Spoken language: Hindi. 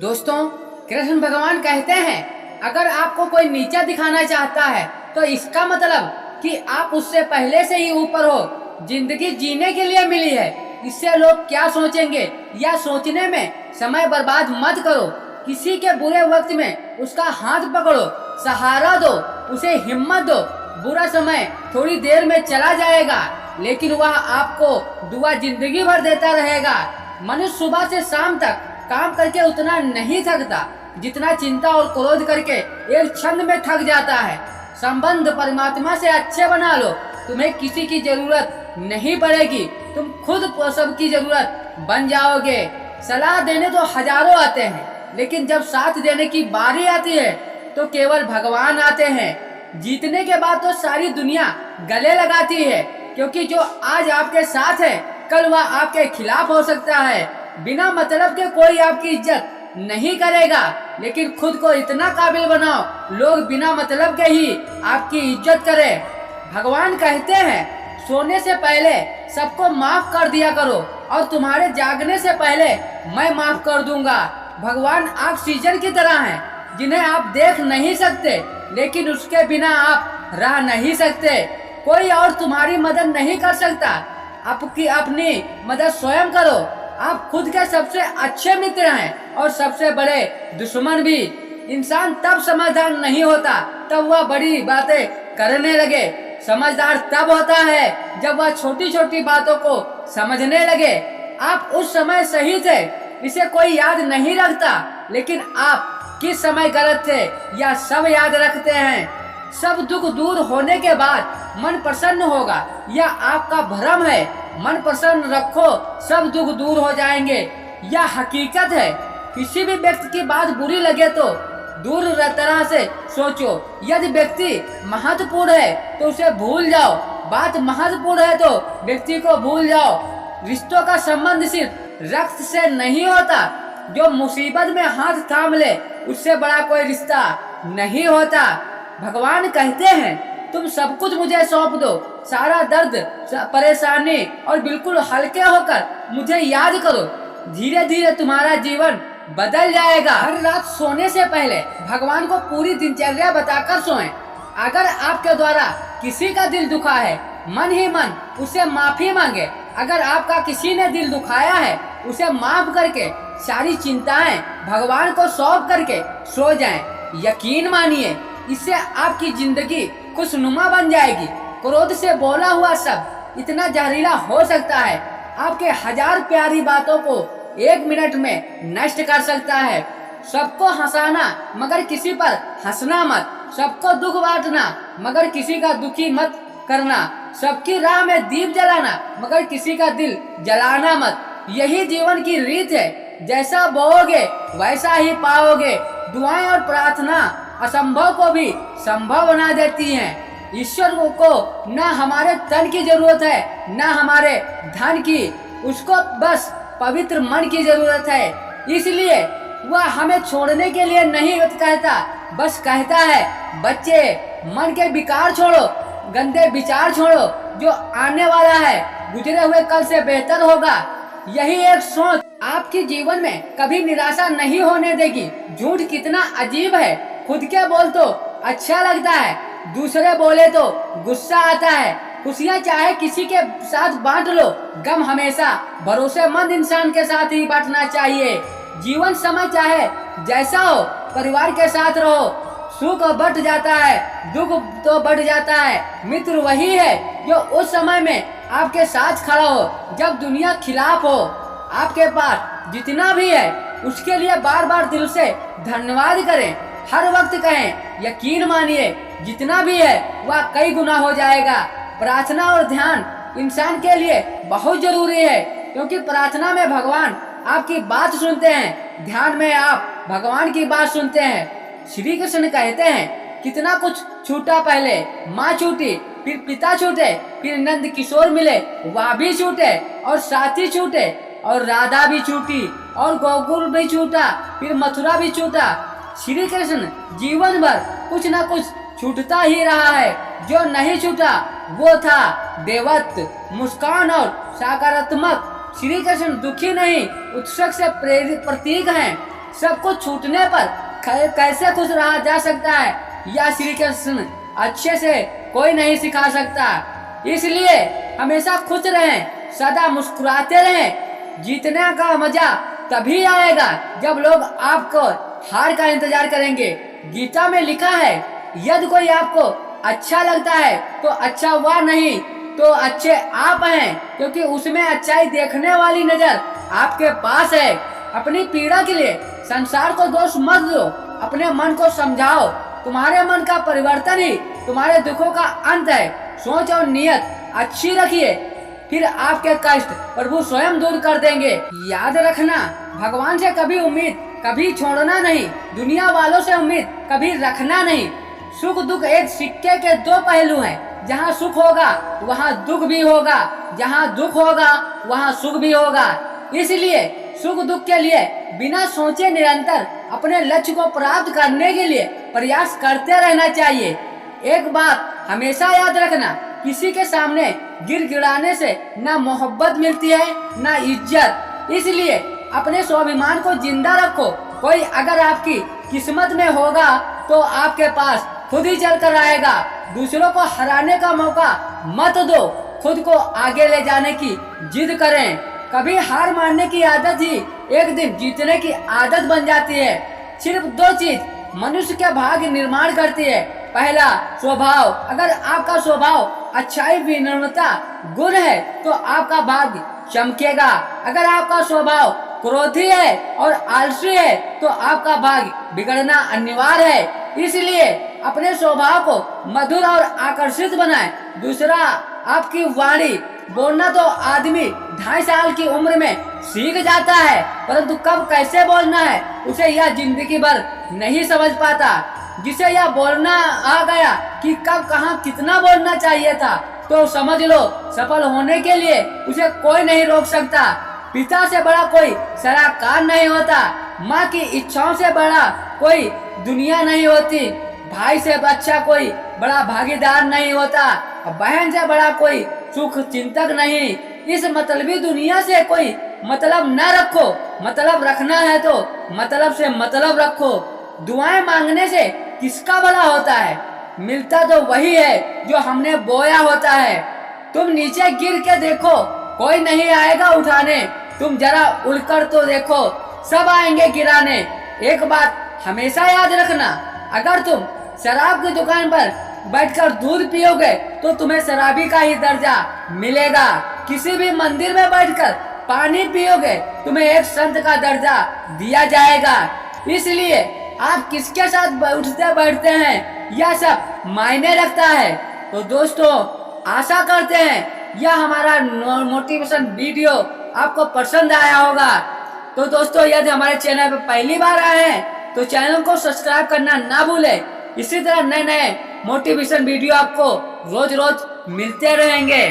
दोस्तों, कृष्ण भगवान कहते हैं अगर आपको कोई नीचा दिखाना चाहता है तो इसका मतलब कि आप उससे पहले से ही ऊपर हो। जिंदगी जीने के लिए मिली है, इससे लोग क्या सोचेंगे या सोचने में समय बर्बाद मत करो। किसी के बुरे वक्त में उसका हाथ पकड़ो, सहारा दो, उसे हिम्मत दो। बुरा समय थोड़ी देर में चला जाएगा, लेकिन वह आपको दुआ जिंदगी भर देता रहेगा। मनुष्य सुबह से शाम तक काम करके उतना नहीं थकता जितना चिंता और क्रोध करके एक क्षण में थक जाता है। संबंध परमात्मा से अच्छे बना लो, तुम्हें किसी की जरूरत नहीं पड़ेगी, तुम खुद सबकी जरूरत बन जाओगे। सलाह देने तो हजारों आते हैं, लेकिन जब साथ देने की बारी आती है तो केवल भगवान आते हैं। जीतने के बाद तो सारी दुनिया गले लगाती है, क्योंकि जो आज आपके साथ है कल वह आपके खिलाफ हो सकता है। बिना मतलब के कोई आपकी इज्जत नहीं करेगा, लेकिन खुद को इतना काबिल बनाओ लोग बिना मतलब के ही आपकी इज्जत करें। भगवान कहते हैं सोने से पहले सबको माफ कर दिया करो और तुम्हारे जागने से पहले मैं माफ कर दूंगा। भगवान ऑक्सीजन की तरह हैं जिन्हें आप देख नहीं सकते, लेकिन उसके बिना आप रह नहीं सकते। कोई और तुम्हारी मदद नहीं कर सकता, आपकी अपनी मदद स्वयं करो। आप खुद के सबसे अच्छे मित्र हैं और सबसे बड़े दुश्मन भी। इंसान तब समझदार नहीं होता तब वह बड़ी बातें करने लगे। समझदार तब होता है जब वह छोटी छोटी बातों को समझने लगे। आप उस समय सही थे, इसे कोई याद नहीं रखता, लेकिन आप किस समय गलत थे यह सब याद रखते हैं। सब दुख दूर होने के बाद मन प्रसन्न होगा, यह आपका भ्रम है। मन प्रसन्न रखो, सब दुख दूर हो जाएंगे, यह हकीकत है। किसी भी व्यक्ति की बात बुरी लगे तो दूर तरह से सोचो। यदि व्यक्ति महत्वपूर्ण है तो उसे भूल जाओ, बात महत्वपूर्ण है तो व्यक्ति को भूल जाओ। रिश्तों का संबंध सिर्फ रक्त से नहीं होता, जो मुसीबत में हाथ थाम ले उससे बड़ा कोई रिश्ता नहीं होता। भगवान कहते हैं तुम सब कुछ मुझे सौंप दो, सारा दर्द परेशानी, और बिल्कुल हल्के होकर मुझे याद करो। धीरे धीरे तुम्हारा जीवन बदल जाएगा। हर रात सोने से पहले भगवान को पूरी दिनचर्या बताकर सोएं। अगर आपके द्वारा किसी का दिल दुखा है, मन ही मन उसे माफी मांगे। अगर आपका किसी ने दिल दुखाया है, उसे माफ करके सारी चिंताएं भगवान को सौंप करके सो जाएं। यकीन मानिए, इससे आपकी जिंदगी खुशनुमा बन जाएगी। क्रोध से बोला हुआ शब्द इतना जहरीला हो सकता है, आपके हजार प्यारी बातों को एक मिनट में नष्ट कर सकता है। सबको हंसाना मगर किसी पर हंसना मत, सबको दुख बांटना मगर किसी का दुखी मत करना, सबकी राह में दीप जलाना मगर किसी का दिल जलाना मत। यही जीवन की रीत है, जैसा बोओगे वैसा ही पाओगे। दुआएं और प्रार्थना असंभव को भी संभव बना देती हैं। ईश्वर को न हमारे तन की जरूरत है, न हमारे धन की, उसको बस पवित्र मन की जरूरत है। इसलिए वह हमें छोड़ने के लिए नहीं कहता, बस कहता है बच्चे मन के विकार छोड़ो, गंदे विचार छोड़ो, जो आने वाला है गुजरे हुए कल से बेहतर होगा। यही एक सोच आपके जीवन में कभी निराशा नहीं होने देगी। झूठ कितना अजीब है, खुद के बोल तो अच्छा लगता है, दूसरे बोले तो गुस्सा आता है। खुशियाँ चाहे किसी के साथ बांट लो, गम हमेशा भरोसेमंद इंसान के साथ ही बांटना चाहिए। जीवन समय चाहे जैसा हो, परिवार के साथ रहो, सुख बढ़ जाता है, दुख तो बढ़ जाता है। मित्र वही है जो उस समय में आपके साथ खड़ा हो जब दुनिया खिलाफ हो। आपके पास जितना भी है उसके लिए बार बार दिल से धन्यवाद करें, हर वक्त कहें। यकीन मानिए, जितना भी है वह कई गुना हो जाएगा। प्रार्थना और ध्यान इंसान के लिए बहुत जरूरी है, क्योंकि प्रार्थना में भगवान आपकी बात सुनते हैं, ध्यान में आप भगवान की बात सुनते हैं। श्री कृष्ण कहते हैं कितना कुछ छूटा, पहले माँ छूटी, फिर पिता छूटे, फिर नंद किशोर मिले वह भी छूटे, और साथी छूटे, और राधा भी छूटी, और गोकुल भी छूटा, फिर मथुरा भी छूटा। श्री कृष्ण जीवन भर कुछ न कुछ छूटता ही रहा है। जो नहीं छूटा वो था देवत्व, मुस्कान और सकारात्मक। श्री कृष्ण दुखी नहीं, उत्सुक से प्रेरित प्रतीक हैं। सब कुछ छूटने पर कैसे खुश रहा जा सकता है, यह श्री कृष्ण अच्छे से कोई नहीं सिखा सकता। इसलिए हमेशा खुश रहें, सदा मुस्कुराते रहें। जीतने का मजा तभी आएगा जब लोग आपको हार का इंतजार करेंगे। गीता में लिखा है, यदि कोई आपको अच्छा लगता है तो अच्छा वह नहीं तो अच्छे आप हैं, क्योंकि उसमें अच्छाई देखने वाली नजर आपके पास है। अपनी पीड़ा के लिए संसार को दोष मत दो, अपने मन को समझाओ। तुम्हारे मन का परिवर्तन ही तुम्हारे दुखों का अंत है। सोच और नियत अच्छी रखिए, फिर आपके कष्ट प्रभु स्वयं दूर कर देंगे। याद रखना, भगवान से कभी उम्मीद कभी छोड़ना नहीं, दुनिया वालों से उम्मीद कभी रखना नहीं। सुख दुख एक सिक्के के दो पहलू हैं। जहाँ सुख होगा वहाँ दुख भी होगा, जहाँ दुख होगा वहाँ सुख भी होगा। इसलिए सुख दुख के लिए बिना सोचे निरंतर अपने लक्ष्य को प्राप्त करने के लिए प्रयास करते रहना चाहिए। एक बात हमेशा याद रखना, किसी के सामने गिड़गिड़ाने से ना मोहब्बत मिलती है ना इज्जत। इसलिए अपने स्वाभिमान को जिंदा रखो। कोई अगर आपकी किस्मत में होगा तो आपके पास खुद ही चल कर आएगा। दूसरों को हराने का मौका मत दो, खुद को आगे ले जाने की जिद करें। कभी हार मानने की आदत ही एक दिन जीतने की आदत बन जाती है। सिर्फ दो चीज मनुष्य के भाग्य निर्माण करती है। पहला, स्वभाव। अगर आपका स्वभाव अच्छाई विनम्रता गुण है तो आपका भाग्य चमकेगा। अगर आपका स्वभाव क्रोधी है और आलसी है तो आपका भाग्य बिगड़ना अनिवार्य है। इसलिए अपने स्वभाव को मधुर और आकर्षित बनाएं। दूसरा, आपकी वाणी। बोलना तो आदमी 2.5 साल की उम्र में सीख जाता है, परंतु कब कैसे बोलना है उसे यह जिंदगी भर नहीं समझ पाता। जिसे यह बोलना आ गया कि कब कहाँ कितना बोलना चाहिए था, तो समझ लो सफल होने के लिए उसे कोई नहीं रोक सकता। पिता से बड़ा कोई सलाहकार नहीं होता, माँ की इच्छाओं से बड़ा कोई दुनिया नहीं होती, भाई से अच्छा कोई बड़ा भागीदार नहीं होता, बहन से बड़ा कोई सुख चिंतक नहीं। इस मतलबी दुनिया से कोई मतलब न रखो, मतलब रखना है तो मतलब से मतलब रखो। दुआएं मांगने से किसका भला होता है? मिलता तो वही है जो हमने बोया होता है। तुम नीचे गिर के देखो, कोई नहीं आएगा उठाने। तुम जरा उड़कर तो देखो, सब आएंगे गिराने। एक बात हमेशा याद रखना, अगर तुम शराब की दुकान पर बैठकर दूध पियोगे तो तुम्हें शराबी का ही दर्जा मिलेगा। किसी भी मंदिर में बैठकर पानी पियोगे तुम्हें एक संत का दर्जा दिया जाएगा। इसलिए आप किसके साथ उठते बैठते हैं यह सब मायने रखता है। तो दोस्तों, आशा करते हैं यह हमारा मोटिवेशन वीडियो आपको पसंद आया होगा। तो दोस्तों, यदि हमारे चैनल पर पहली बार आए हैं तो चैनल को सब्सक्राइब करना ना भूलें। इसी तरह नए नए मोटिवेशन वीडियो आपको रोज रोज मिलते रहेंगे।